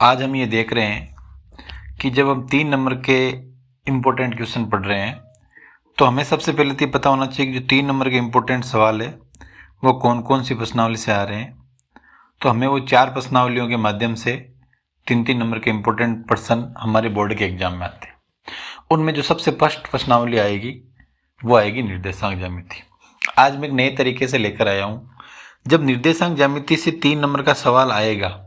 आज हम ये देख रहे हैं कि जब हम 3 नंबर के इम्पोर्टेंट क्वेश्चन पढ़ रहे हैं तो हमें सबसे पहले तो ये पता होना चाहिए कि जो 3 नंबर के इम्पोर्टेंट सवाल है वो कौन कौन सी प्रश्नावली से आ रहे हैं। तो हमें वो 4 प्रश्नावलियों के माध्यम से 3-3 नंबर के इम्पोर्टेंट प्रश्न हमारे बोर्ड के एग्जाम में आते हैं। उनमें जो सबसे फर्स्ट प्रश्नावली आएगी वो आएगी निर्देशांक ज्यामिति। आज मैं एक नए तरीके से लेकर आया हूँ। जब निर्देशांक ज्यामिति से 3 नंबर का सवाल आएगा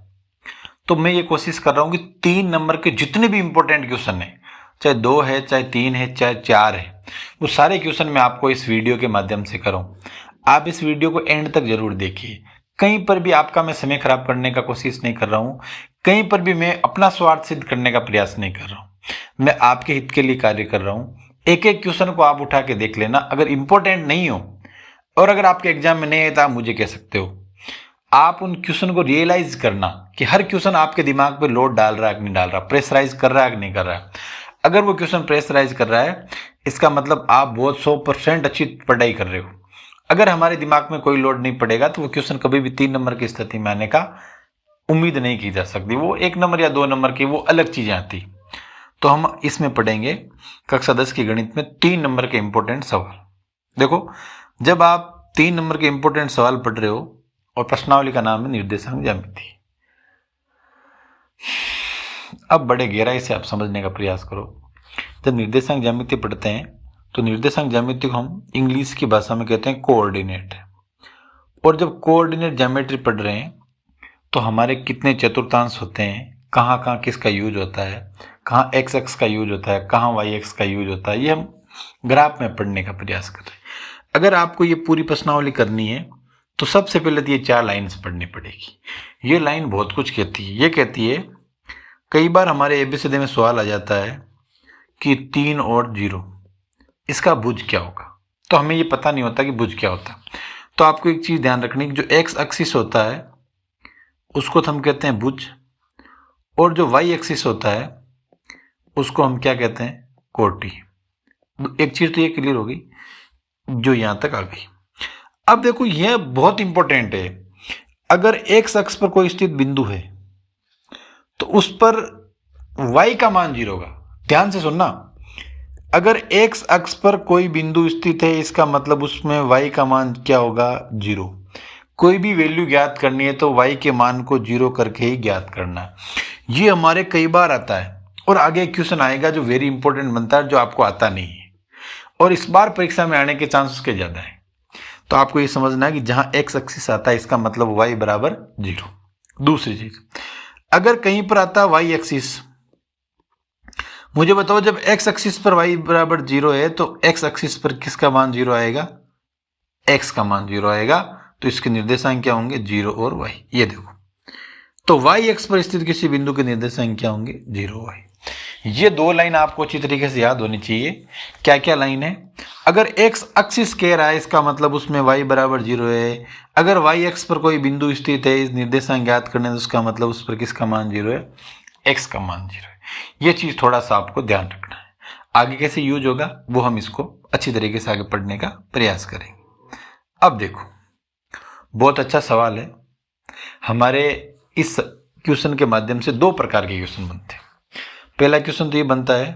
तो मैं ये कोशिश कर रहा हूं कि 3 नंबर के जितने भी इंपॉर्टेंट क्वेश्चन है, चाहे 2 है, चाहे 3 है, चाहे 4 है, वो सारे क्वेश्चन मैं आपको इस वीडियो के माध्यम से करूं। आप इस वीडियो को एंड तक जरूर देखिए। कहीं पर भी आपका मैं समय खराब करने का कोशिश नहीं कर रहा हूं, कहीं पर भी मैं अपना स्वार्थ सिद्ध करने का प्रयास नहीं कर रहा हूं। मैं आपके हित के लिए कार्य कर रहा हूं। एक एक क्वेश्चन को आप उठा के देख लेना। अगर इंपॉर्टेंट नहीं हो और अगर आपके एग्जाम में नहीं है तो आप मुझे कह सकते हो। आप उन क्वेश्चन को रियलाइज करना कि हर क्वेश्चन आपके दिमाग पे लोड डाल रहा है कि नहीं डाल रहा, प्रेशराइज कर रहा है कि नहीं कर रहा है। अगर वो क्वेश्चन प्रेशराइज कर रहा है इसका मतलब आप बहुत 100% अच्छी पढ़ाई कर रहे हो। अगर हमारे दिमाग में कोई लोड नहीं पड़ेगा तो वो क्वेश्चन कभी भी 3 नंबर की स्थिति में आने का उम्मीद नहीं की जा सकती। वो 1 नंबर या 2 नंबर की वो अलग चीजें आती। तो हम इसमें पढ़ेंगे कक्षा 10 की गणित में 3 नंबर के इंपॉर्टेंट सवाल। देखो, जब आप 3 नंबर के इंपॉर्टेंट सवाल पढ़ रहे हो और प्रश्नावली का नाम है निर्देशांक ज्यामिति। अब बड़े गहराई से आप समझने का प्रयास करो। जब निर्देशांक ज्यामिति पढ़ते हैं तो निर्देशांक ज्यामिति को हम इंग्लिश की भाषा में कहते हैं कोऑर्डिनेट। और जब कोऑर्डिनेट ज्योमेट्री पढ़ रहे हैं तो हमारे कितने चतुर्थांश होते हैं, कहाँ कहाँ किसका यूज होता है, कहाँ एक्स एक्स का यूज होता है, कहाँ वाई एक्स का यूज होता है, ये हम ग्राफ में पढ़ने का प्रयास कर रहे हैं। अगर आपको ये पूरी प्रश्नावली करनी है तो सबसे पहले तो ये 4 लाइन्स पढ़नी पड़ेगी। ये लाइन बहुत कुछ कहती है। ये कहती है, कई बार हमारे एबीसीडी में सवाल आ जाता है कि 3 और 0 इसका भुज क्या होगा। तो हमें ये पता नहीं होता कि भुज क्या होता। तो आपको एक चीज ध्यान रखनी, जो एक्स एक्सिस होता है उसको तो हम कहते हैं भुज, और जो वाई एक्सिस होता है उसको हम क्या कहते हैं, कोटि। एक चीज तो ये क्लियर होगी जो यहां तक आ गई। अब देखो, यह बहुत इंपॉर्टेंट है। अगर एक्स अक्ष पर कोई स्थित बिंदु है तो उस पर y का मान 0 होगा। ध्यान से सुनना, अगर एक्स अक्ष पर कोई बिंदु स्थित है इसका मतलब उसमें y का मान क्या होगा, 0। कोई भी वैल्यू ज्ञात करनी है तो y के मान को 0 करके ही ज्ञात करना है। ये हमारे कई बार आता है और आगे एक क्वेश्चन आएगा जो वेरी इंपॉर्टेंट बनता है, जो आपको आता नहीं है और इस बार परीक्षा में आने के चांसेस के ज्यादा है। तो आपको ये समझना है कि जहां एक्स एक्सिस आता है इसका मतलब y बराबर 0। दूसरी चीज, अगर कहीं पर आता है y एक्सिस, मुझे बताओ जब x एक्सिस पर y बराबर 0 है तो x एक्सिस पर किसका मान 0 आएगा, x का मान 0 आएगा। तो इसके निर्देशांक क्या होंगे, 0 और y। ये देखो, तो y एक्स पर स्थित किसी बिंदु के निर्देशांक क्या होंगे, 0 y। ये 2 लाइन आपको अच्छी तरीके से याद होनी चाहिए। क्या क्या लाइन है, अगर x एक्सिस कह रहा है इसका मतलब उसमें y बराबर 0 है। अगर y एक्स पर कोई बिंदु स्थित है, इस निर्देशांक ज्ञात करने तो उसका मतलब उस पर किसका मान 0 है, x का मान 0 है। ये चीज थोड़ा सा आपको ध्यान रखना है। आगे कैसे यूज होगा वो हम इसको अच्छी तरीके से आगे पढ़ने का प्रयास करेंगे। अब देखो, बहुत अच्छा सवाल है। हमारे इस क्वेश्चन के माध्यम से 2 प्रकार के क्वेश्चन बनते हैं। पहला क्वेश्चन तो ये बनता है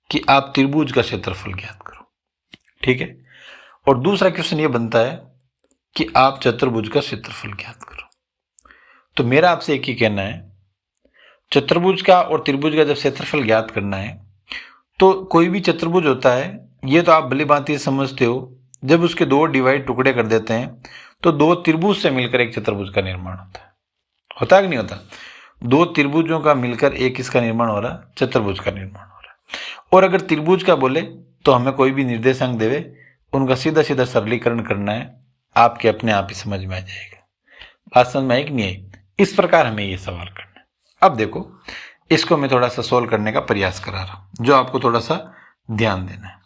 कि आप त्रिभुज का क्षेत्रफल ज्ञात करो, ठीक है। और दूसरा क्वेश्चन ये बनता है कि आप चतुर्भुज का क्षेत्रफल ज्ञात करो। तो मेरा आपसे एक ही कहना है, चतुर्भुज का और त्रिभुज का जब क्षेत्रफल ज्ञात करना है तो कोई भी चतुर्भुज होता है, ये तो आप भली भांति समझते हो, जब उसके 2 डिवाइड टुकड़े कर देते हैं तो 2 त्रिभुज से मिलकर एक चतुर्भुज का निर्माण होता है कि नहीं होता। 2 त्रिभुजों का मिलकर एक इसका निर्माण हो रहा, चतुर्भुज का निर्माण हो रहा। और अगर त्रिभुज का बोले तो हमें कोई भी निर्देशांक देवे उनका सीधा सीधा सरलीकरण करना है, आपके अपने आप ही समझ में आ जाएगा। बात समझ में आई कि नहीं आई? इस प्रकार हमें ये सवाल करना है। अब देखो, इसको मैं थोड़ा सा सोल्व करने का प्रयास करा रहा हूं, जो आपको थोड़ा सा ध्यान देना है,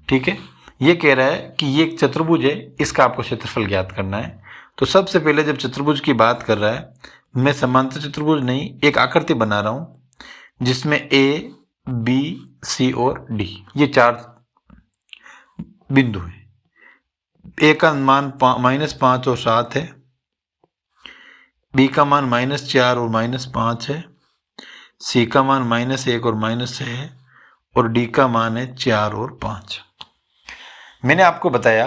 ठीक है। ये कह रहा है कि ये एक चतुर्भुज है, इसका आपको क्षेत्रफल ज्ञात करना है। तो सबसे पहले जब चतुर्भुज की बात कर रहा है, मैं समांतर चतुर्भुज नहीं, एक आकृति बना रहा हूं जिसमें ए, बी, सी और डी ये 4 बिंदु है। ए का मान -5 और 7 है, बी का मान -4 और -5 है, सी का मान -1 और -6 है, और डी का मान है 4 और 5। मैंने आपको बताया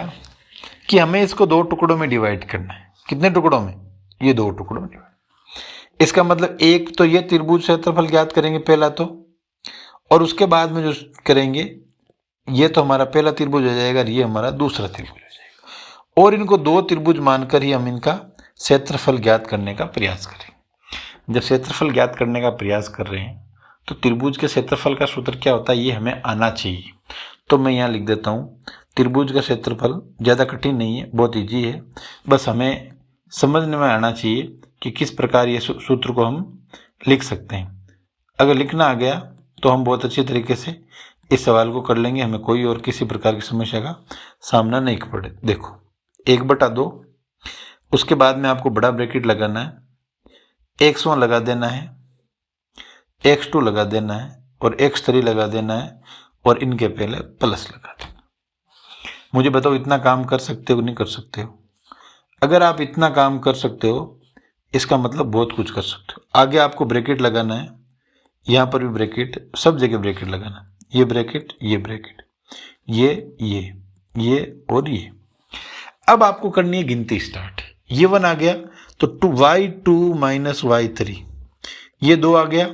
कि हमें इसको 2 टुकड़ों में डिवाइड करना है। कितने टुकड़ों में? ये 2 टुकड़ों में डिवाइड। इसका मतलब एक तो ये त्रिभुज क्षेत्रफल ज्ञात करेंगे पहला तो, और उसके बाद में जो करेंगे ये तो हमारा पहला त्रिभुज हो जाएगा और ये हमारा दूसरा त्रिभुज हो जाएगा, और इनको 2 त्रिभुज मानकर ही हम इनका क्षेत्रफल ज्ञात करने का प्रयास करेंगे। जब क्षेत्रफल ज्ञात करने का प्रयास कर रहे हैं तो त्रिभुज के क्षेत्रफल का सूत्र क्या होता है ये हमें आना चाहिए। तो मैं यहाँ लिख देता हूँ, त्रिभुज का क्षेत्रफल ज़्यादा कठिन नहीं है, बहुत ईजी है, बस हमें समझने में आना चाहिए कि किस प्रकार ये सूत्र को हम लिख सकते हैं। अगर लिखना आ गया तो हम बहुत अच्छी तरीके से इस सवाल को कर लेंगे, हमें कोई और किसी प्रकार की समस्या का सामना नहीं पड़े। देखो 1/2, उसके बाद में आपको बड़ा ब्रैकेट लगाना है, x1 लगा देना है, x2 लगा देना है और x3 लगा देना है, और इनके पहले प्लस लगा देना। मुझे बताओ इतना काम कर सकते हो नहीं कर सकते हो? अगर आप इतना काम कर सकते हो इसका मतलब बहुत कुछ कर सकते हो। आगे आपको ब्रैकेट लगाना है, यहाँ पर भी ब्रैकेट, सब जगह ब्रैकेट लगाना, ये ब्रैकेट, ये ब्रैकेट, ये और ये। अब आपको करनी है गिनती स्टार्ट। ये 1 आ गया तो y2 माइनस y3, ये 2 आ गया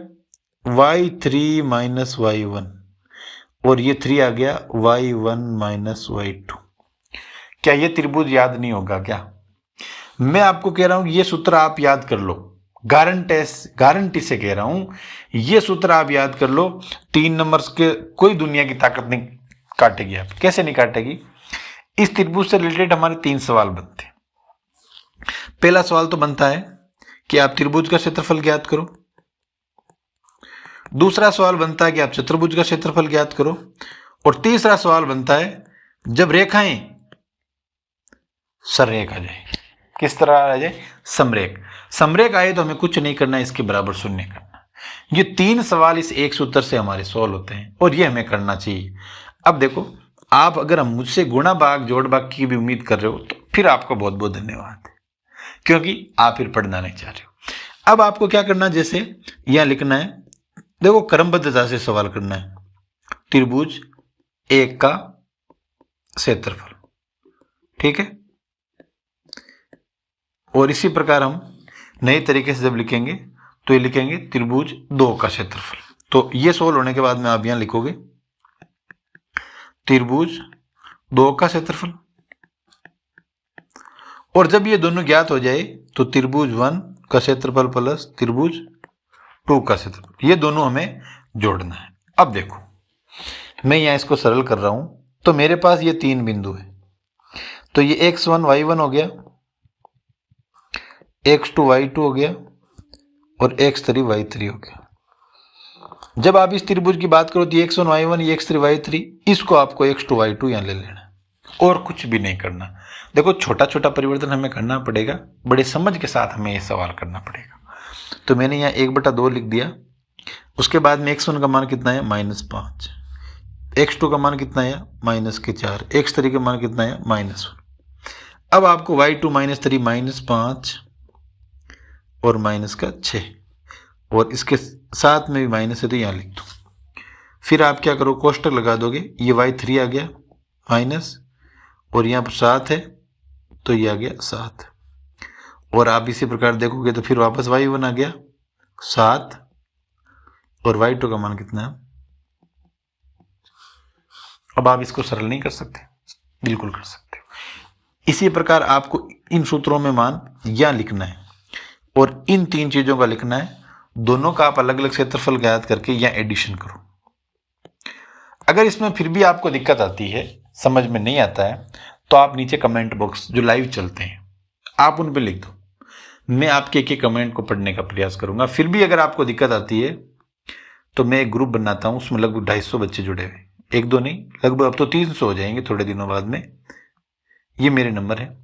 y3 माइनस y1, और ये 3 आ गया y1 माइनस y2। क्या ये त्रिभुज याद नहीं होगा क्या? मैं आपको कह रहा हूं ये सूत्र आप याद कर लो, गारंटी से कह रहा हूं ये सूत्र आप याद कर लो। 3 नंबर्स के कोई दुनिया की ताकत नहीं काटेगी। आप कैसे नहीं काटेगी? इस त्रिभुज से रिलेटेड हमारे 3 सवाल बनते हैं। पहला सवाल तो बनता है कि आप त्रिभुज का क्षेत्रफल ज्ञात करो, दूसरा सवाल बनता है कि आप चतुर्भुज का क्षेत्रफल ज्ञात करो, और तीसरा सवाल बनता है जब रेखाएं सररेख आ जाए। किस तरह आ जाए? समरेख। समरेख आए तो हमें कुछ नहीं करना, इसके बराबर शून्य करना। ये 3 सवाल इस एक सूत्र से हमारे सॉल्व होते हैं और ये हमें करना चाहिए। अब देखो, आप अगर हम मुझसे गुणा भाग जोड़ भाग की भी उम्मीद कर रहे हो तो फिर आपको बहुत बहुत धन्यवाद, क्योंकि आप फिर पढ़ना नहीं चाह रहे हो। अब आपको क्या करना, जैसे यहां लिखना है, देखो क्रमबद्धता से सवाल करना है। त्रिभुज एक का क्षेत्रफल, ठीक है, और इसी प्रकार हम नए तरीके से जब लिखेंगे तो ये लिखेंगे त्रिभुज 2 का क्षेत्रफल। तो ये सोल्व होने के बाद में आप यहां लिखोगे त्रिभुज 2 का क्षेत्रफल, और जब ये दोनों ज्ञात हो जाए तो त्रिभुज 1 का क्षेत्रफल प्लस त्रिभुज 2 का क्षेत्रफल, ये दोनों हमें जोड़ना है। अब देखो मैं यहां इसको सरल कर रहा हूं, तो मेरे पास ये 3 बिंदु है, तो ये x1 y1 हो गया, x2 y2 हो गया और x3 y3 हो गया। जब आप इस त्रिभुज की बात करो तो ये x1 y1, ये x3 y3, इसको आपको x2 y2 यहां ले लेना और कुछ भी नहीं करना। देखो छोटा छोटा परिवर्तन हमें करना पड़ेगा, बड़े समझ के साथ हमें ये सवाल करना पड़ेगा। तो मैंने यहाँ 1/2 लिख दिया, उसके बाद में x1 का मान कितना है -5, x2 का मान कितना है -4, x3 का मान कितना है -1। अब आपको y2 -3 -5 और -6, और इसके साथ में भी माइनस है तो यहाँ लिख दो। फिर आप क्या करो, कोष्टक लगा दोगे, ये y3 आ गया माइनस, और यहाँ पर 7 है तो ये आ गया 7, और आप इसी प्रकार देखोगे तो फिर वापस y1 आ गया 7, और y2 का मान कितना है। अब आप इसको सरल नहीं कर सकते? बिल्कुल कर सकते हो। इसी प्रकार आपको इन सूत्रों में मान यहाँ लिखना है और इन 3 चीजों का लिखना है, दोनों का आप अलग अलग क्षेत्रफल ज्ञात करके यहाँ एडिशन करो। अगर इसमें फिर भी आपको दिक्कत आती है, समझ में नहीं आता है, तो आप नीचे कमेंट बॉक्स जो लाइव चलते हैं आप उन पे लिख दो, मैं आपके एक कमेंट को पढ़ने का प्रयास करूंगा। फिर भी अगर आपको दिक्कत आती है तो मैं एक ग्रुप बनाता हूं, उसमें लगभग 250 बच्चे जुड़े हुए, 1-2 नहीं, लगभग अब तो 300 हो जाएंगे थोड़े दिनों बाद में। ये मेरे नंबर है,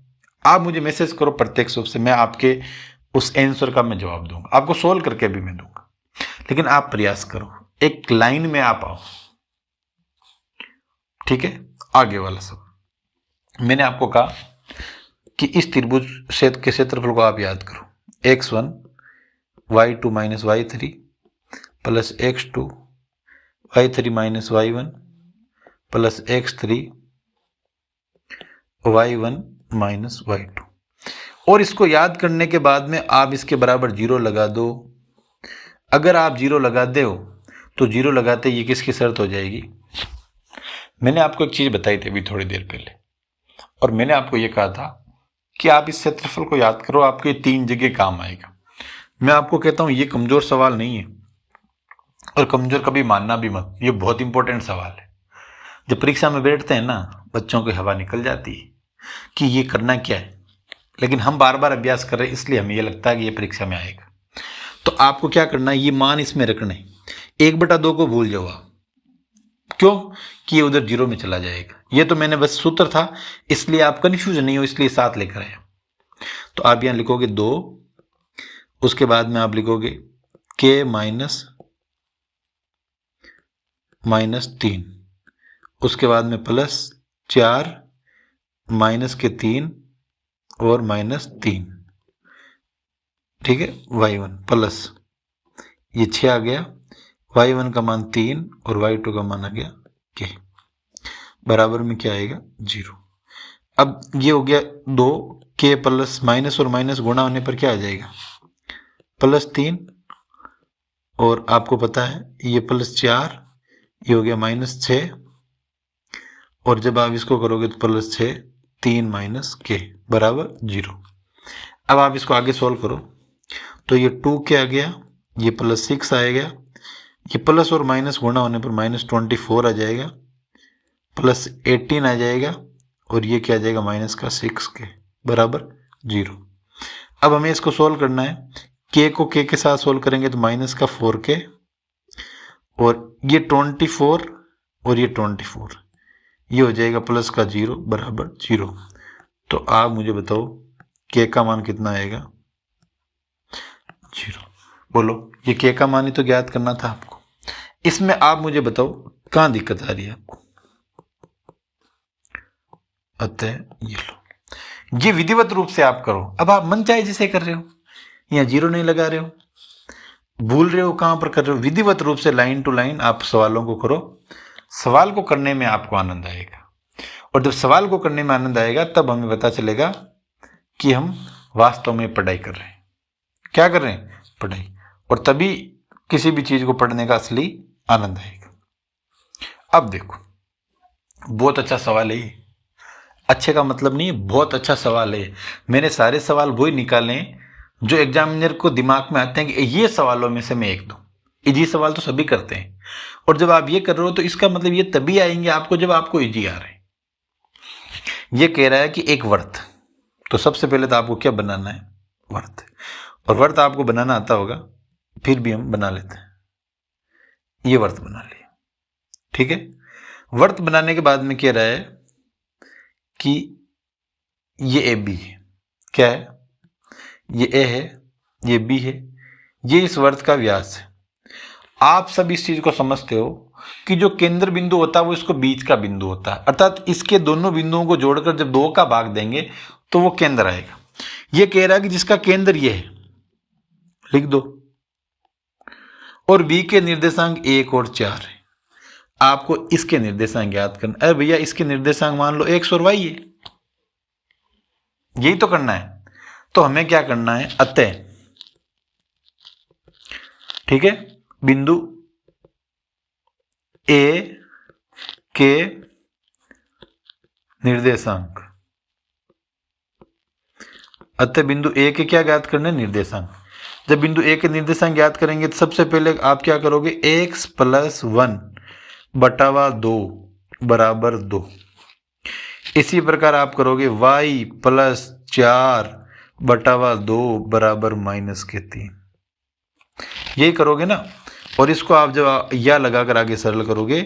आप मुझे मैसेज करो प्रत्यक्ष रूप से, मैं आपके उस आंसर का मैं जवाब दूंगा, आपको सोल्व करके भी मैं दूंगा। लेकिन आप प्रयास करो, एक लाइन में आप आओ, ठीक है। आगे वाला सब मैंने आपको कहा कि इस त्रिभुज के क्षेत्रफल को आप याद करो, x1 y2 minus y3 plus x2 y3 minus y1 plus x3 y1 minus y2। और इसको याद करने के बाद में आप इसके बराबर 0 लगा दो। अगर आप 0 लगाते हो तो 0 लगाते ये किसकी शर्त हो जाएगी? मैंने आपको एक चीज बताई थी अभी थोड़ी देर पहले, और मैंने आपको ये कहा था कि आप इस क्षेत्रफल को याद करो, आपके 3 जगह काम आएगा। मैं आपको कहता हूं ये कमजोर सवाल नहीं है, और कमजोर कभी मानना भी मत, ये बहुत इंपॉर्टेंट सवाल है। जब परीक्षा में बैठते हैं ना, बच्चों की हवा निकल जाती है कि ये करना क्या है, लेकिन हम बार बार अभ्यास कर रहे हैं इसलिए हमें ये लगता है कि ये परीक्षा में आएगा। तो आपको क्या करना है, ये मान इसमें रखने, 1/2 को भूल जाओ आप। क्यों? कि ये उधर 0 में चला जाएगा। ये तो मैंने बस सूत्र था, इसलिए आप कंफ्यूज नहीं हो, इसलिए 7 लेकर आया। तो आप यहां लिखोगे 2, उसके बाद में आप लिखोगे k माइनस 3, उसके बाद में प्लस 4 माइनस के 3 और माइनस 3, ठीक है, y1 प्लस ये 6 आ गया, y1 का मान 3 और y2 का मान आ गया k, बराबर में क्या आएगा 0। अब ये हो गया 2, k प्लस माइनस और माइनस गुणा होने पर क्या आ जाएगा +3, और आपको पता है ये +4, ये हो गया -6, और जब आप इसको करोगे तो +6 3 माइनस k बराबर 0। अब आप इसको आगे सोल्व करो तो ये 2k आ गया, ये +6 आएगा, ये प्लस और माइनस गुणा होने पर -24 आ जाएगा, +18 आ जाएगा, और ये क्या आ जाएगा -6k बराबर 0। अब हमें इसको सोल्व करना है, k को k के साथ सोल्व करेंगे तो -4k, और ये 24 और ये 24, ये हो जाएगा +0 बराबर 0। तो आप मुझे बताओ k का मान कितना आएगा 0। बोलो, ये k का मान ही तो ज्ञात करना था आपको। इसमें आप मुझे बताओ कहां दिक्कत आ रही है आपको। अतः ये लो, ये विधिवत रूप से आप करो। अब आप मन चाहे जिसे कर रहे हो, यहाँ 0 नहीं लगा रहे हो, भूल रहे हो कहां पर कर रहे हो, विधिवत रूप से लाइन टू लाइन आप सवालों को करो। सवाल को करने में आपको आनंद आएगा, और जब सवाल को करने में आनंद आएगा तब हमें पता चलेगा कि हम वास्तव में पढ़ाई कर रहे हैं। क्या कर रहे हैं? पढ़ाई। और तभी किसी भी चीज को पढ़ने का असली आनंद आएगा। अब देखो, बहुत अच्छा सवाल है ये। अच्छे का मतलब नहीं है, बहुत अच्छा सवाल है। मैंने सारे सवाल वही निकाले जो एग्जामिनर को दिमाग में आते हैं कि ये सवालों में से मैं एक दूं। इजी सवाल तो सभी करते हैं, और जब आप ये कर रहे हो तो इसका मतलब ये तभी आएंगे आपको जब आपको इजी आ रहे हैं। ये कह रहा है कि एक वर्त, तो सबसे पहले तो आपको क्या बनाना है? वर्त। और वर्त आपको बनाना आता होगा, फिर भी हम बना लेते हैं। ये वर्त बना लिया, ठीक है। वर्त बनाने के बाद में कह रहा है कि ये ए बी है। क्या है? ये ए है, ये बी है, ये इस वर्त का व्यास है। आप सब इस चीज को समझते हो कि जो केंद्र बिंदु होता है वो इसको बीच का बिंदु होता है, अर्थात इसके दोनों बिंदुओं को जोड़कर जब 2 का भाग देंगे तो वो केंद्र आएगा। ये कह रहा है कि जिसका केंद्र ये है, लिख दो, और बी के निर्देशांक 1 और 4 है। आपको इसके निर्देशांक याद करना। अरे भैया, इसके निर्देशांक मान लो x और y है, यही तो करना है। तो हमें क्या करना है? अतः, ठीक है, बिंदु A के निर्देशांक, अतः बिंदु A के क्या ज्ञात करने? निर्देशांक। जब बिंदु A के निर्देशांक ज्ञात करेंगे तो सबसे पहले आप क्या करोगे? x + 1 बटावा 2 बराबर 2। इसी प्रकार आप करोगे y + 4 बटावा 2 बराबर -3। यही करोगे ना। और इसको आप जब या लगाकर आगे सरल करोगे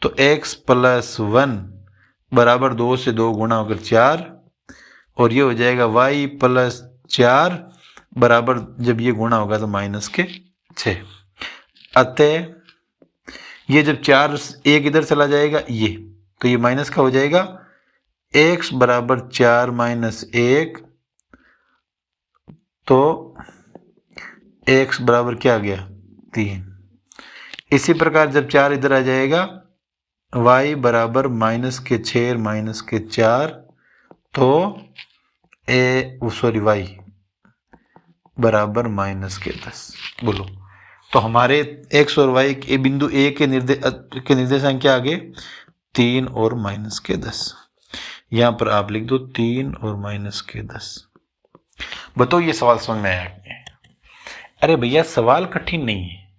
तो x + 1 बराबर 2 से 2 गुणा होकर 4, और ये हो जाएगा y + 4 बराबर, जब ये गुणा होगा तो -6। अतः ये जब 4 1 इधर चला जाएगा, ये तो ये माइनस का हो जाएगा। x बराबर 4 - 1 तो x बराबर क्या आ गया 3। इसी प्रकार जब 4 इधर आ जाएगा y बराबर -6 तो y बराबर -10। बोलो, तो हमारे x और y के बिंदु A के निर्देशांक क्या आ गए 3 और -10। यहां पर आप लिख दो 3 और -10। बताओ ये सवाल समझ में आया? अरे भैया सवाल कठिन नहीं है,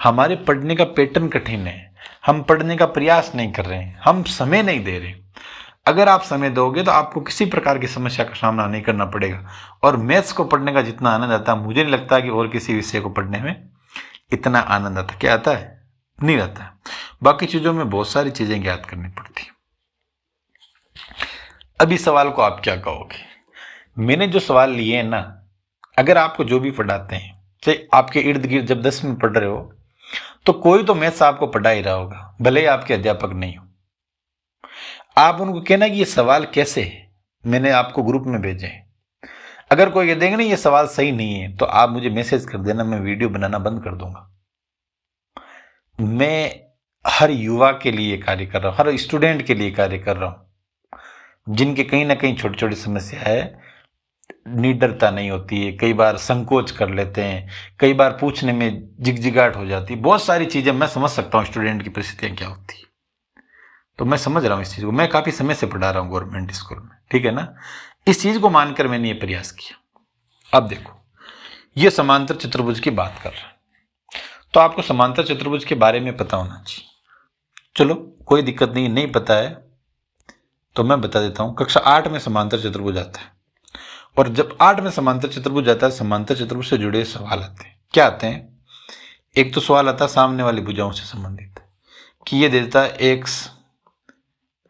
हमारे पढ़ने का पैटर्न कठिन है, हम पढ़ने का प्रयास नहीं कर रहे हैं, हम समय नहीं दे रहे। अगर आप समय दोगे तो आपको किसी प्रकार की समस्या का सामना नहीं करना पड़ेगा। और मैथ्स को पढ़ने का जितना आनंद आता है, मुझे नहीं लगता कि और किसी विषय को पढ़ने में इतना आनंद आता। क्या आता है? नहीं आता। बाकी चीजों में बहुत सारी चीजें ज्ञात करनी पड़ती। अब इस सवाल को आप क्या कहोगे? मैंने जो सवाल लिए हैं ना, अगर आपको जो भी पढ़ाते हैं, चाहे आपके इर्द गिर्द जब 10वीं में पढ़ रहे हो, तो कोई तो मैथ्स आपको पढ़ा ही रहा होगा, भले ही आपके अध्यापक नहीं हो। आप उनको कहना कि ये सवाल कैसे है, मैंने आपको ग्रुप में भेजे। अगर कोई कह देंगे ना ये सवाल सही नहीं है, तो आप मुझे मैसेज कर देना, मैं वीडियो बनाना बंद कर दूंगा। मैं हर युवा के लिए कार्य कर रहा हूं, हर स्टूडेंट के लिए कार्य कर रहा हूं, जिनके कहीं ना कहीं छोटी छोटी समस्या है, निडरता नहीं होती है, कई बार संकोच कर लेते हैं, कई बार पूछने में झिगझिगाहट हो जाती है, बहुत सारी चीजें मैं समझ सकता हूँ स्टूडेंट की परिस्थितियां क्या होती है। तो मैं समझ रहा हूँ इस चीज को, मैं काफी समय से पढ़ा रहा हूँ गवर्नमेंट स्कूल में, ठीक है ना। इस चीज को मानकर मैंने ये प्रयास किया। अब देखो, ये समांतर चतुर्भुज की बात कर रहा है, तो आपको समांतर चतुर्भुज के बारे में पता होना चाहिए। चलो कोई दिक्कत नहीं पता है तो मैं बता देता हूं। कक्षा 8 में समांतर चतुर्भुज आता है, और जब 8 में समांतर चतुर्भुज आता है, समांतर चतुर्भुज से जुड़े सवाल आते हैं। क्या आते हैं? एक तो सवाल आता है सामने वाली भुजाओं से संबंधित, कि ये देता है x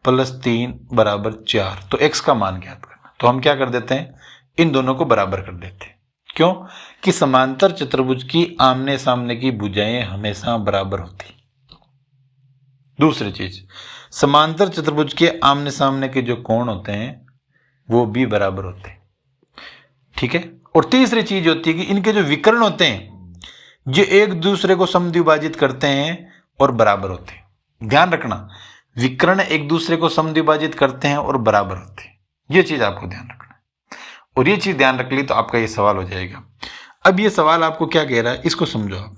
+ 3 = 4, तो x का मान ज्ञात करना। तो हम क्या कर देते हैं, इन दोनों को बराबर कर देते हैं। क्यों? कि समांतर चतुर्भुज की आमने सामने की भुजाएं हमेशा बराबर होती। दूसरी चीज, समांतर चतुर्भुज के आमने सामने के जो कोण होते हैं वो भी बराबर होते हैं, ठीक है। और तीसरी चीज होती है कि इनके जो विकर्ण होते हैं ये एक दूसरे को समद्विभाजित करते हैं और बराबर होते हैं। ध्यान रखना, विकर्ण एक दूसरे को समद्विभाजित करते हैं और बराबर होते हैं, ये चीज आपको ध्यान रखना है। और ये चीज ध्यान रख ली तो आपका ये सवाल हो जाएगा। अब ये सवाल आपको क्या कह रहा है, इसको समझो आप।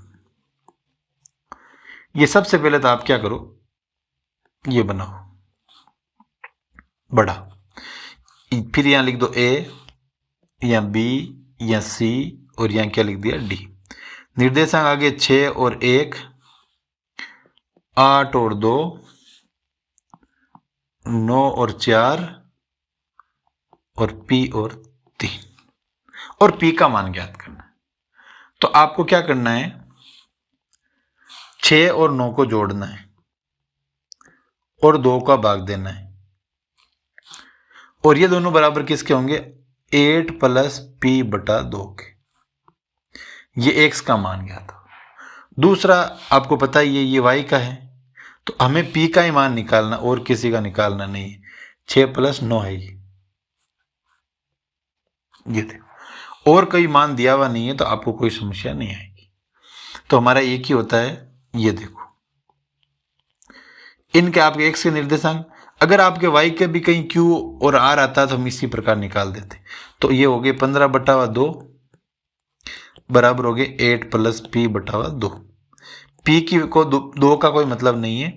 ये सबसे पहले तो आप क्या करो, ये बनाओ बड़ा, फिर यहां लिख दो a या b या c, और यहां क्या लिख दिया d। निर्देशांक आगे 6 और 1, 8 और 2, 9 और 4, और p और 3, और p का मान ज्ञात करना है। तो आपको क्या करना है, 6 और 9 को जोड़ना है और 2 का भाग देना है, और ये दोनों बराबर किसके होंगे, 8 + p/2 के। ये x का मान ज्ञात हो। दूसरा आपको पता ही है ये y का है, तो हमें p का ही मान निकालना, और किसी का निकालना नहीं है। 6 + 9 है ये देखो, और कोई मान दिया हुआ नहीं है तो आपको कोई समस्या नहीं आएगी। तो हमारा एक ही होता है, ये देखो इनके आपके x के निर्देशांक, अगर आपके y के भी कहीं q और r आता तो हम इसी प्रकार निकाल देते। तो ये हो गए 15/2 बराबर हो गए 8 + p/2। p की को 2 का कोई मतलब नहीं है,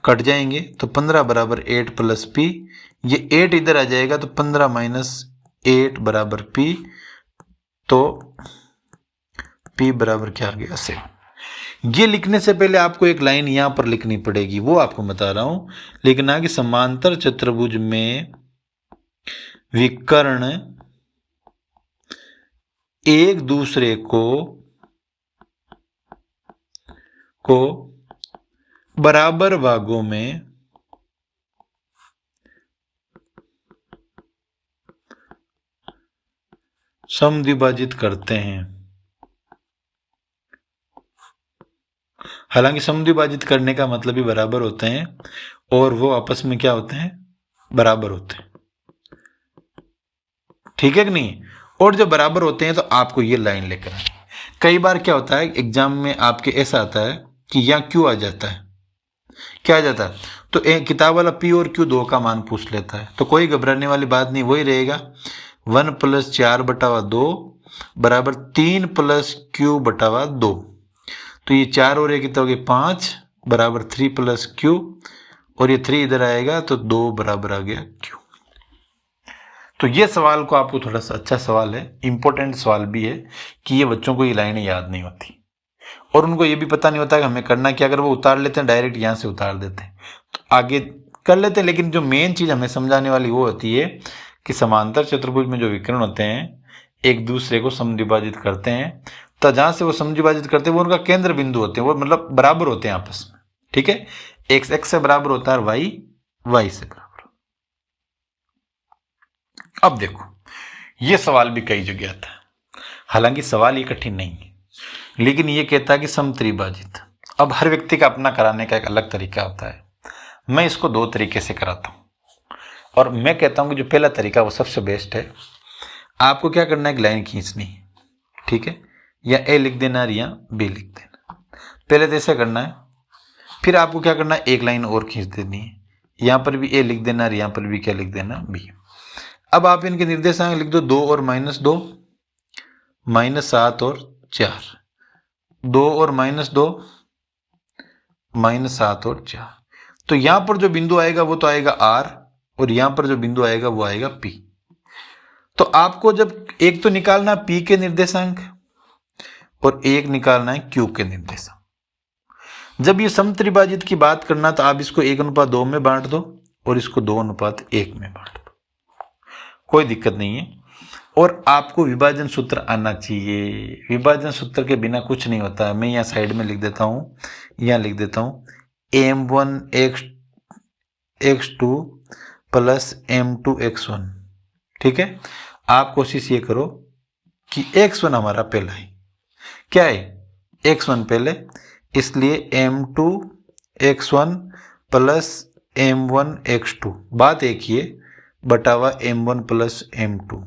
कट जाएंगे, तो 15 = 8 + p, ये 8 इधर आ जाएगा तो 15 - 8 = p, तो p बराबर क्या आ गया 7। ये लिखने से पहले आपको एक लाइन यहां पर लिखनी पड़ेगी, वो आपको बता रहा हूं। लिखना कि समांतर चतुर्भुज में विकर्ण एक दूसरे को बराबर भागों में समद्विभाजित करते हैं। हालांकि समद्विभाजित करने का मतलब ही बराबर होते हैं, और वो आपस में क्या होते हैं, बराबर होते हैं, ठीक है कि नहीं। और जब बराबर होते हैं तो आपको ये लाइन लेकर आनी। कई बार क्या होता है एग्जाम में आपके ऐसा आता है कि यहाँ क्यू आ जाता है, क्या आ जाता है, तो किताब वाला पी और क्यू दो का मान पूछ लेता है, तो कोई घबराने वाली बात नहीं, वही रहेगा 1 + 4/2 बराबर 3 + q/2। तो ये 4 और 1 कितना हो गया 5 बराबर 3 + q, और ये 3 इधर आएगा तो 2 बराबर आ गया q। तो ये सवाल को आपको थोड़ा सा अच्छा सवाल है, इंपॉर्टेंट सवाल भी है कि ये बच्चों को ये लाइनें याद नहीं होती और उनको ये भी पता नहीं होता कि हमें करना क्या। अगर वो उतार लेते हैं डायरेक्ट यहाँ से उतार देते हैं तो आगे कर लेते हैं, लेकिन जो मेन चीज हमें समझाने वाली वो होती है कि समांतर चतुर्भुज में जो विकर्ण होते हैं एक दूसरे को समद्विभाजित करते हैं, तो जहां से वो समद्विभाजित करते हैं वो उनका केंद्र बिंदु होते हैं, वो मतलब बराबर होते हैं आपस में, ठीक है। एक्स एक्स से बराबर होता है, वाई वाई से बराबर। अब देखो ये सवाल भी कई जगह आता है, हालांकि सवाल ये कठिन नहीं है, लेकिन ये कहता है कि समत्रिभाजित। अब हर व्यक्ति का अपना कराने का एक अलग तरीका होता है, मैं इसको 2 तरीके से कराता हूं और मैं कहता हूं कि जो पहला तरीका वो सबसे बेस्ट है। आपको क्या करना है, एक लाइन खींचनी है, ठीक है, या ए लिख देना या बी लिख देना, पहले तो ऐसा करना है। फिर आपको क्या करना है, एक लाइन और खींच देनी है, यहां पर भी ए लिख देना और यहां पर भी क्या लिख देना, बी। अब आप इनके निर्देशांक लिख दो, 2 और -2 -7 और 4, 2 और -2 -7 और 4। तो यहां पर जो बिंदु आएगा वो तो आएगा R, और यहां पर जो बिंदु आएगा वो आएगा P। तो आपको जब एक तो निकालना P के निर्देशांक और एक निकालना है Q के निर्देशांक। जब ये समत्रिभाजित की बात करना तो आप इसको 1:2 में बांट दो और इसको 2:1 में बांट दो, कोई दिक्कत नहीं है। और आपको विभाजन सूत्र आना चाहिए, विभाजन सूत्र के बिना कुछ नहीं होता है। मैं यहाँ साइड में लिख देता हूँ, यहाँ लिख देता हूँ m1 x2 + m2 x1, ठीक है। आप कोशिश ये करो कि x1 हमारा पहला है, क्या है x1 पहले, इसलिए m2 x1 + m1 x2 बात एक ही है, बटावा m1 + m2।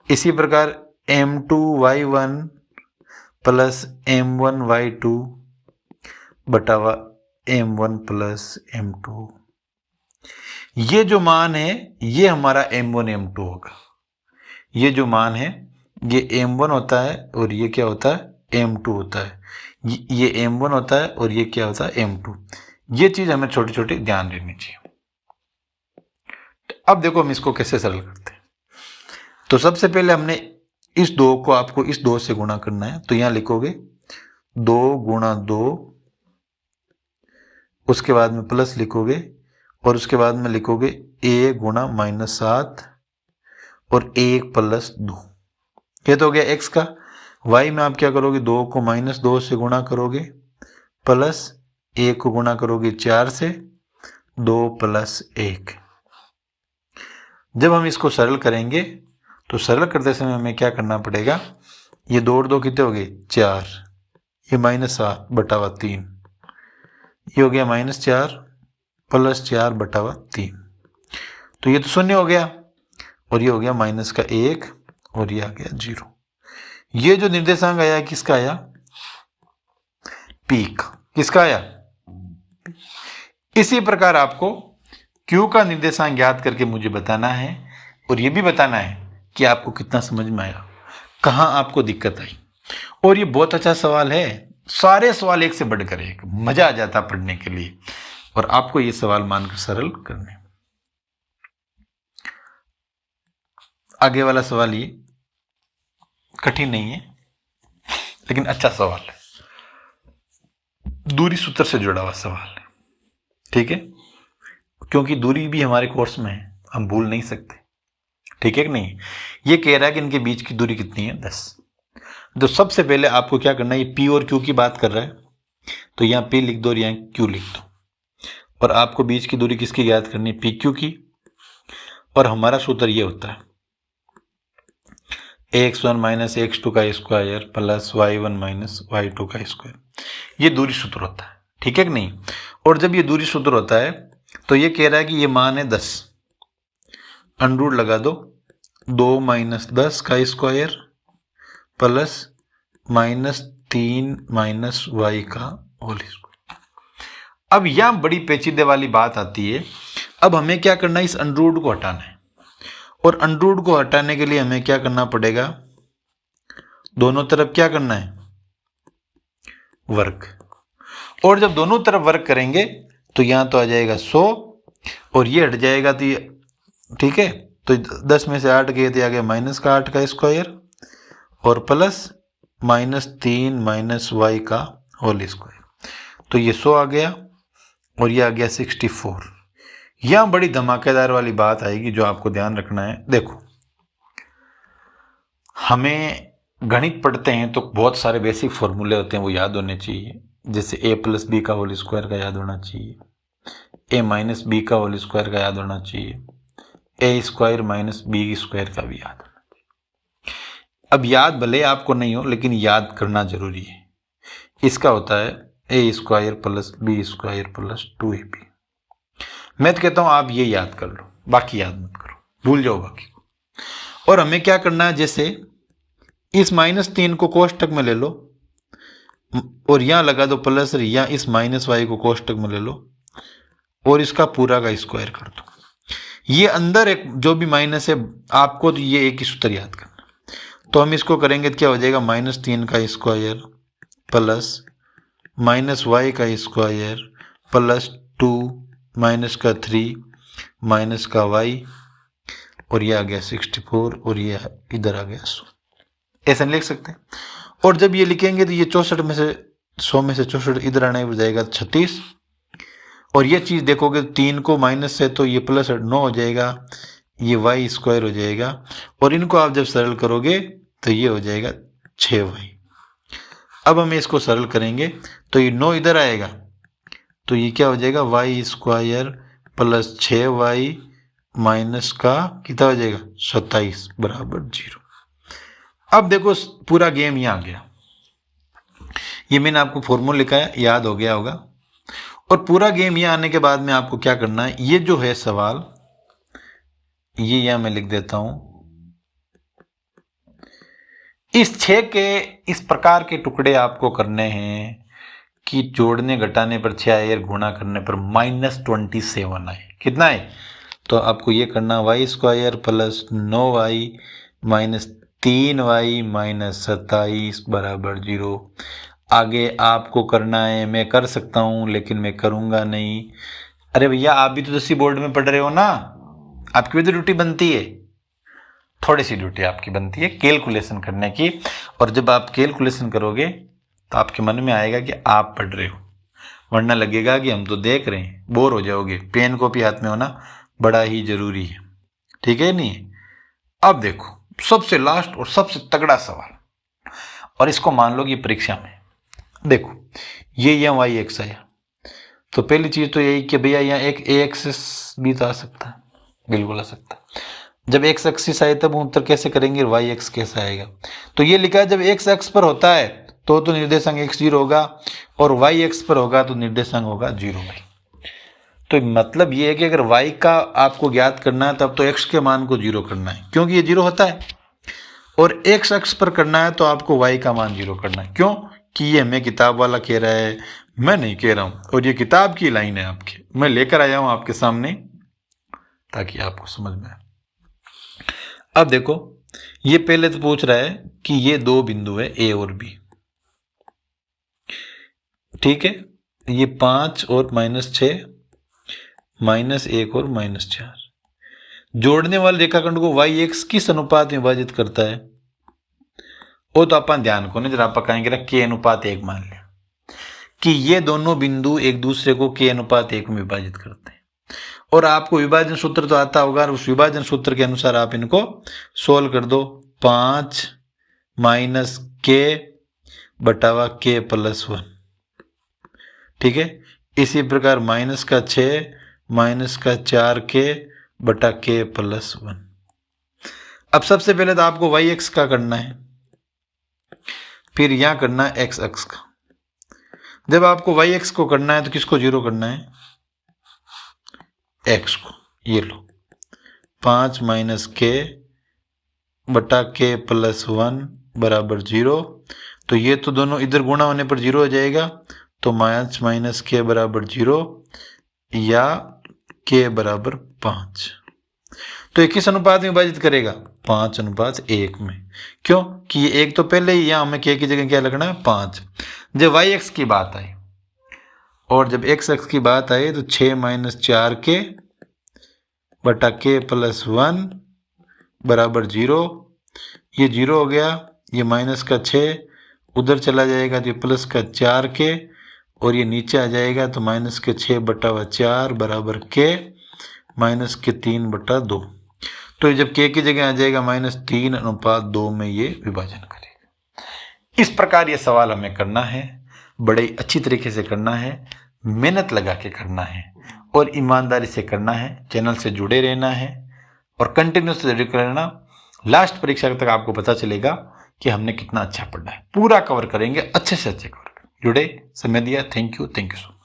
इसी प्रकार m2 y1 + m1 y2 बटावा m1 + m2। ये जो मान है ये हमारा m1 m2 होगा, ये जो मान है ये m1 होता है और ये क्या होता है m2 होता है, ये m1 होता है और ये क्या होता है m2। ये चीज हमें छोटी छोटी ध्यान देनी चाहिए। अब देखो हम इसको कैसे सरल करते हैं। तो सबसे पहले हमने इस 2 को आपको इस 2 से गुणा करना है, तो यहां लिखोगे 2 × 2, उसके बाद में प्लस लिखोगे और उसके बाद में लिखोगे a × -7 और 1 + 2। ये तो हो गया x का। y में आप क्या करोगे, 2 को -2 से गुणा करोगे प्लस 1 को गुणा करोगे 4 से, 2 + 1। जब हम इसको सरल करेंगे तो सरल करते समय हमें क्या करना पड़ेगा, ये 2 और 2 कितने हो गए 4, ये -7/3, ये हो गया -4 + 4/3, तो ये तो 0 हो गया और ये हो गया -1 और ये आ गया 0। ये जो निर्देशांक आया किसका आया, P का, किसका आया। इसी प्रकार आपको Q का निर्देशांक याद करके मुझे बताना है और ये भी बताना है कि आपको कितना समझ में आया, कहां आपको दिक्कत आई। और ये बहुत अच्छा सवाल है, सारे सवाल एक से बढ़कर एक, मजा आ जाता पढ़ने के लिए, और आपको ये सवाल मानकर सरल करने। आगे वाला सवाल ये कठिन नहीं है लेकिन अच्छा सवाल है, दूरी सूत्र से जुड़ा हुआ सवाल है, ठीक है, क्योंकि दूरी भी हमारे कोर्स में है, हम भूल नहीं सकते, ठीक है कि नहीं। ये कह रहा है कि इनके बीच की दूरी कितनी है 10। तो सबसे पहले आपको क्या करना है, ये P और Q की बात कर रहा है तो यहाँ P लिख दो और यहाँ Q लिख दो, और आपको बीच की दूरी किसकी याद करनी है, PQ की। और हमारा सूत्र ये होता है x1 - x2 का स्क्वायर प्लस y1 - y2 का स्क्वायर, ये दूरी सूत्र होता है, ठीक है कि नहीं। और जब ये दूरी सूत्र होता है तो ये कह रहा है कि ये मान है 10, अंडरूट लगा दो, 2 माइनस 10 का square plus minus 3 minus y का होल स्क्वायर। अब यहां बड़ी पेचीदे वाली बात आती है। अब हमें क्या करना है, इस अंडररूट को हटाना है, और अंडररूट को हटाने के लिए हमें क्या करना पड़ेगा, दोनों तरफ क्या करना है, वर्क। और जब दोनों तरफ वर्क करेंगे तो यहां तो आ जाएगा 100 और ये हट जाएगा, तो ये ठीक है, तो 10 में से 8 गए थे, आ गया माइनस का 8 का स्क्वायर और प्लस माइनस 3 माइनस वाई का होल स्क्वायर। तो ये 100 आ गया और ये आ गया 64। यहां बड़ी धमाकेदार वाली बात आएगी जो आपको ध्यान रखना है। देखो, हमें गणित पढ़ते हैं तो बहुत सारे बेसिक फॉर्मूले होते हैं, वो याद होने चाहिए। जैसे a प्लस बी का होल स्क्वायर का याद होना चाहिए, a माइनस बी का होल स्क्वायर का याद होना चाहिए, a square minus b square का भी याद होना चाहिए। अब याद भले आपको नहीं हो, लेकिन याद करना जरूरी है। इसका होता है a square plus b square plus 2ab। मैं तो कहता हूं आप ये याद कर लो, बाकी याद मत करो, भूल जाओ बाकी को। और हमें क्या करना है, जैसे इस -3 को कोष्टक में ले लो और यहां लगा दो प्लस, या इस माइनस वाई को कोष्टक में ले लो और इसका पूरा का स्क्वायर कर दो। ये अंदर एक जो भी माइनस है आपको, तो ये एक ही सूत्र याद करना। तो हम इसको करेंगे तो क्या हो जाएगा, -3 का स्क्वायर प्लस माइनस वाई का स्क्वायर प्लस 2 माइनस का 3 माइनस का वाई, और ये आ गया 64 और ये इधर आ गया 100। ऐसा नहीं लिख सकते। और जब ये लिखेंगे तो ये 64 में से 100 में से 64 इधर आने हो जाएगा 36। और ये चीज देखोगे 3 को माइनस से तो ये प्लस 9 हो जाएगा, ये वाई स्क्वायर हो जाएगा, और इनको आप जब सरल करोगे तो ये हो जाएगा 6y। अब हम इसको सरल करेंगे तो ये 9 इधर आएगा, तो ये क्या हो जाएगा, Y square plus 6y minus का कितना हो जाएगा 27 बराबर 0। अब देखो पूरा गेम यहां आ गया। ये मैंने आपको फॉर्मूला लिखा है, याद हो गया होगा। और पूरा गेम यहां आने के बाद में आपको क्या करना है, ये जो है सवाल, ये यहां मैं लिख देता हूं। इस 6 के इस प्रकार के टुकड़े आपको करने हैं कि जोड़ने घटाने पर 6 आए और गुणा करने पर -27 आए। कितना है, तो आपको ये करना, y square plus 9y minus 3y minus 27 बराबर 0। आगे आपको करना है, मैं कर सकता हूं लेकिन मैं करूंगा नहीं। अरे भैया, आप भी तो 10वीं बोर्ड में पढ़ रहे हो ना, आपकी भी तो ड्यूटी बनती है, थोड़ी सी ड्यूटी आपकी बनती है कैलकुलेशन करने की। और जब आप कैलकुलेशन करोगे तो आपके मन में आएगा कि आप पढ़ रहे हो, वरना लगेगा कि हम तो देख रहे हैं, बोर हो जाओगे। पेन कॉपी हाथ में होना बड़ा ही जरूरी है, ठीक है नहीं। अब देखो सबसे लास्ट और सबसे तगड़ा सवाल, और इसको मान लो कि परीक्षा में देखो, ये यहाँ वाई एक्स आया, तो पहली चीज तो यही कि भैया यहाँ एक ए एक्सिस भी तो आ सकता है, बिल्कुल आ सकता है। जब एक्स एक्सिस आए तब उत्तर कैसे करेंगे, वाई एक्स कैसे आएगा। तो ये लिखा है जब एक्स एक्स पर होता है तो निर्देशांक x0 होगा, और वाई एक्स पर होगा तो निर्देशांक होगा 0y। तो मतलब ये है कि अगर y का आपको ज्ञात करना है तब तो x के मान को 0 करना है, क्योंकि ये 0 होता है। और x अक्ष पर करना है तो आपको y का मान 0 करना है, क्यों कि ये हमें किताब वाला कह रहा है, मैं नहीं कह रहा हूं। और ये किताब की लाइन है आपकी, मैं लेकर आया हूं आपके सामने ताकि आपको समझ में आए। अब देखो, ये पहले तो पूछ रहा है कि ये दो बिंदु है ए और बी, ठीक है। ये 5 और -6 -1 और -4 जोड़ने वाले रेखाखंड को वाई एक्स किस अनुपात में विभाजित करता है। वो तो अपन ध्यान को नहीं, जरा आप कहेंगे के अनुपात 1 मान लिया कि ये दोनों बिंदु एक दूसरे को के अनुपात 1 में विभाजित करते हैं। और आपको विभाजन सूत्र तो आता होगा, उस विभाजन सूत्र के अनुसार आप इनको सोल्व कर दो। 5 माइनस के बटावा के प्लस 1, ठीक है। इसी प्रकार माइनस का 6 माइनस का 4 के बटा के प्लस 1। अब सबसे पहले तो आपको वाई एक्स का करना है, फिर यहां करना है एक्स एक्स का। जब आपको वाई एक्स को करना है तो किसको 0 करना है, एक्स को। ये लो 5 माइनस के बटा के प्लस 1 बराबर 0। तो ये तो दोनों इधर गुणा होने पर 0 हो जाएगा, तो माइनस के बराबर 0 या के बराबर 5। तो ये किस अनुपात में विभाजित करेगा? 5:1 में। क्यों कि ये एक तो पहले ही, यहां हमें के की जगह क्या लगना है? 5। जब वाई एक्स की बात आई और जब एक्स एक्स की बात आई तो 6 - 4 के बटा के प्लस 1 बराबर 0। ये 0 हो गया, ये माइनस का 6 उधर चला जाएगा तो ये प्लस का 4 के, और ये नीचे आ जाएगा तो माइनस के 6 बटा 4 बराबर के माइनस के 3/2। तो जब के की जगह आ जाएगा -3:2 में ये विभाजन करेगा। इस प्रकार ये सवाल हमें करना है, बड़े अच्छी तरीके से करना है, मेहनत लगा के करना है और ईमानदारी से करना है। चैनल से जुड़े रहना है और कंटिन्यूस जुड़े रहना। लास्ट परीक्षा तक आपको पता चलेगा कि हमने कितना अच्छा पढ़ा है। पूरा कवर करेंगे, अच्छे से अच्छे कवर करेंगे। जुड़े, समय दिया, थैंक यू सो मच।